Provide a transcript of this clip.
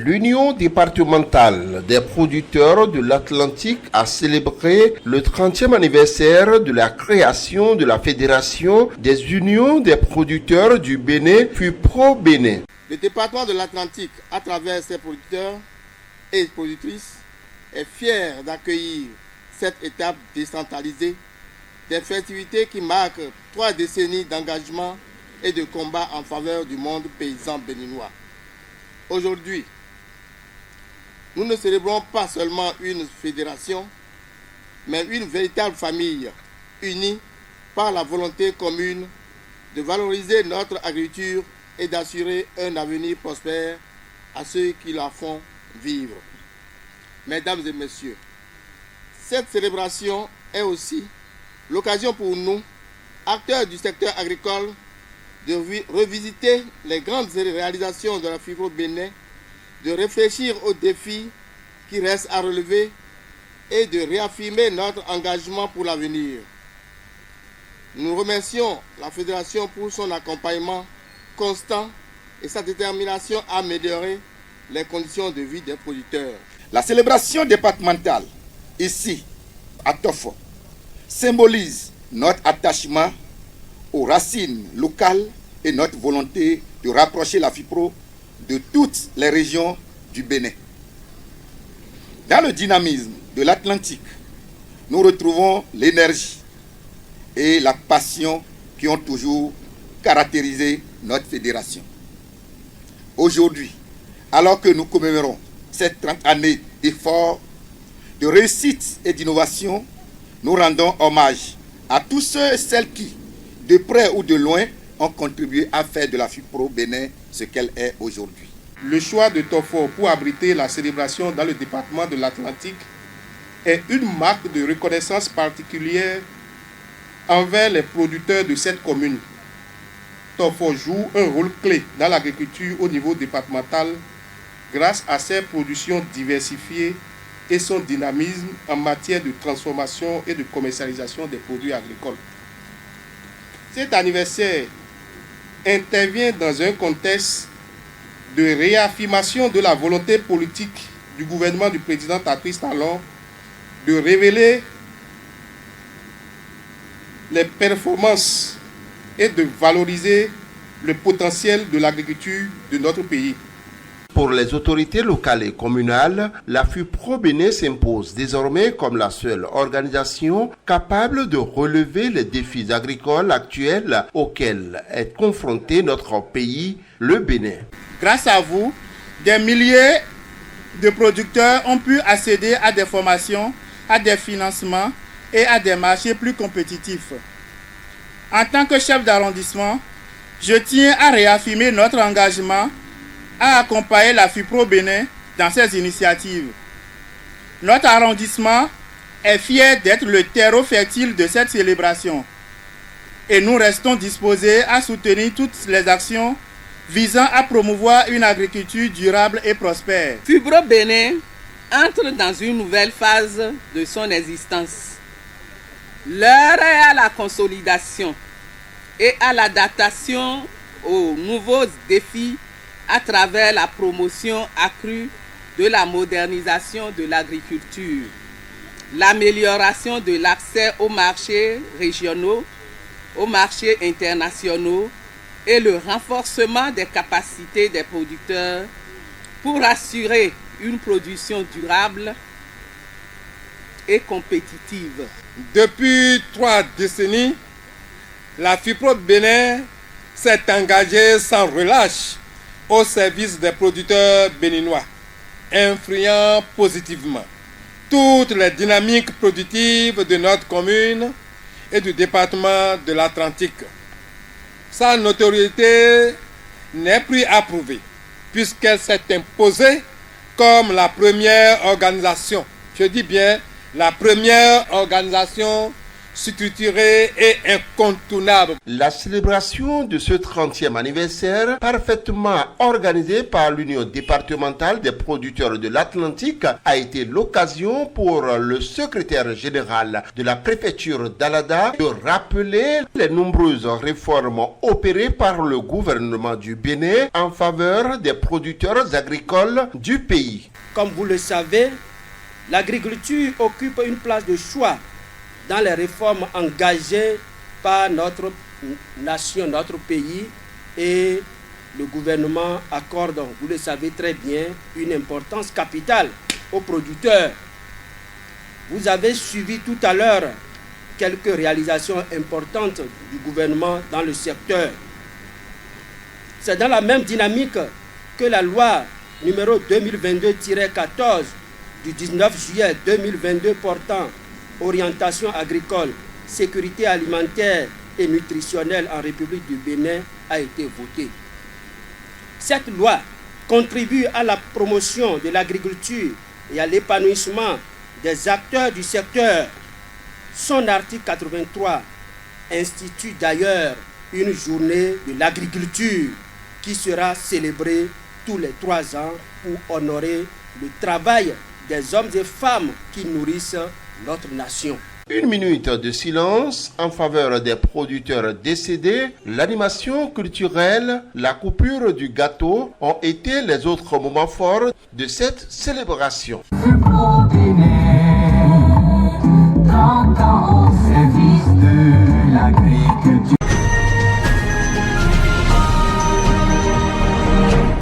L'Union départementale des producteurs de l'Atlantique a célébré le 30e anniversaire de la création de la Fédération des unions des producteurs du Bénin, FUPRO Bénin. Le département de l'Atlantique, à travers ses producteurs et productrices, est fier d'accueillir cette étape décentralisée des festivités qui marquent 3 décennies d'engagement et de combat en faveur du monde paysan béninois. Aujourd'hui, nous ne célébrons pas seulement une fédération, mais une véritable famille unie par la volonté commune de valoriser notre agriculture et d'assurer un avenir prospère à ceux qui la font vivre. Mesdames et messieurs, cette célébration est aussi l'occasion pour nous, acteurs du secteur agricole, de revisiter les grandes réalisations de la FUPRO Bénin, de réfléchir aux défis qui restent à relever et de réaffirmer notre engagement pour l'avenir. Nous remercions la Fédération pour son accompagnement constant et sa détermination à améliorer les conditions de vie des producteurs. La célébration départementale, ici, à Tofo, symbolise notre attachement aux racines locales et notre volonté de rapprocher la FUPRO de toutes les régions du Bénin. Dans le dynamisme de l'Atlantique, nous retrouvons l'énergie et la passion qui ont toujours caractérisé notre fédération. Aujourd'hui, alors que nous commémorons ces 30 années d'efforts, de réussite et d'innovation, nous rendons hommage à tous ceux et celles qui, de près ou de loin, ont contribué à faire de la FUPRO Bénin ce qu'elle est aujourd'hui. Le choix de Tofo pour abriter la célébration dans le département de l'Atlantique est une marque de reconnaissance particulière envers les producteurs de cette commune. Tofo joue un rôle clé dans l'agriculture au niveau départemental grâce à ses productions diversifiées et son dynamisme en matière de transformation et de commercialisation des produits agricoles. Cet anniversaire intervient dans un contexte de réaffirmation de la volonté politique du gouvernement du président Patrice Talon de révéler les performances et de valoriser le potentiel de l'agriculture de notre pays. Pour les autorités locales et communales, la FUPRO Bénin s'impose désormais comme la seule organisation capable de relever les défis agricoles actuels auxquels est confronté notre pays, le Bénin. Grâce à vous, des milliers de producteurs ont pu accéder à des formations, à des financements et à des marchés plus compétitifs. En tant que chef d'arrondissement, je tiens à réaffirmer notre engagement à accompagner la FUPRO Bénin dans ces initiatives. Notre arrondissement est fier d'être le terreau fertile de cette célébration et nous restons disposés à soutenir toutes les actions visant à promouvoir une agriculture durable et prospère. FUPRO Bénin entre dans une nouvelle phase de son existence. L'heure est à la consolidation et à l'adaptation aux nouveaux défis à travers la promotion accrue de la modernisation de l'agriculture, l'amélioration de l'accès aux marchés régionaux, aux marchés internationaux et le renforcement des capacités des producteurs pour assurer une production durable et compétitive. Depuis 3 décennies, la FUPRO Bénin s'est engagée sans relâche au service des producteurs béninois, influant positivement toutes les dynamiques productives de notre commune et du département de l'Atlantique. Sa notoriété n'est plus à prouver, puisqu'elle s'est imposée comme la première organisation, je dis bien la première organisation structurée et incontournable. La célébration de ce 30e anniversaire, parfaitement organisée par l'Union départementale des producteurs de l'Atlantique, a été l'occasion pour le secrétaire général de la préfecture d'Alada de rappeler les nombreuses réformes opérées par le gouvernement du Bénin en faveur des producteurs agricoles du pays. Comme vous le savez, l'agriculture occupe une place de choix dans les réformes engagées par notre nation, notre pays, et le gouvernement accorde, vous le savez très bien, une importance capitale aux producteurs. Vous avez suivi tout à l'heure quelques réalisations importantes du gouvernement dans le secteur. C'est dans la même dynamique que la loi numéro 2022-14 du 19 juillet 2022 portant orientation agricole, sécurité alimentaire et nutritionnelle en République du Bénin a été votée. Cette loi contribue à la promotion de l'agriculture et à l'épanouissement des acteurs du secteur. Son article 83 institue d'ailleurs une journée de l'agriculture qui sera célébrée tous les 3 ans pour honorer le travail des hommes et femmes qui nourrissent notre nation. 1 minute de silence en faveur des producteurs décédés, l'animation culturelle, la coupure du gâteau ont été les autres moments forts de cette célébration.